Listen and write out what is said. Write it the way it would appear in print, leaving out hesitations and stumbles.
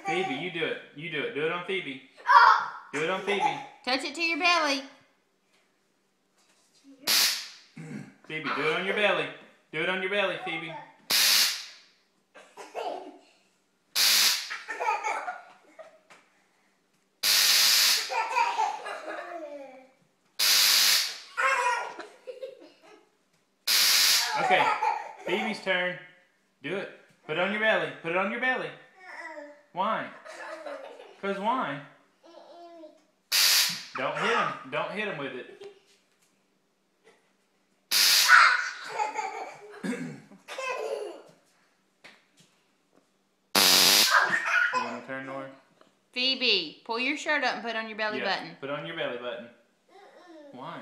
Phoebe, you do it. You do it. Do it on Phoebe. Do it on Phoebe. Touch it to your belly. Phoebe, do it on your belly. Do it on your belly, Phoebe. Okay, Phoebe's turn. Do it. Put it on your belly. Put it on your belly. Why? Because why? Don't hit him. Don't hit him with it. You want to turn, Nora? Phoebe, pull your shirt up and put it on your belly button. Put it on your belly button. Why?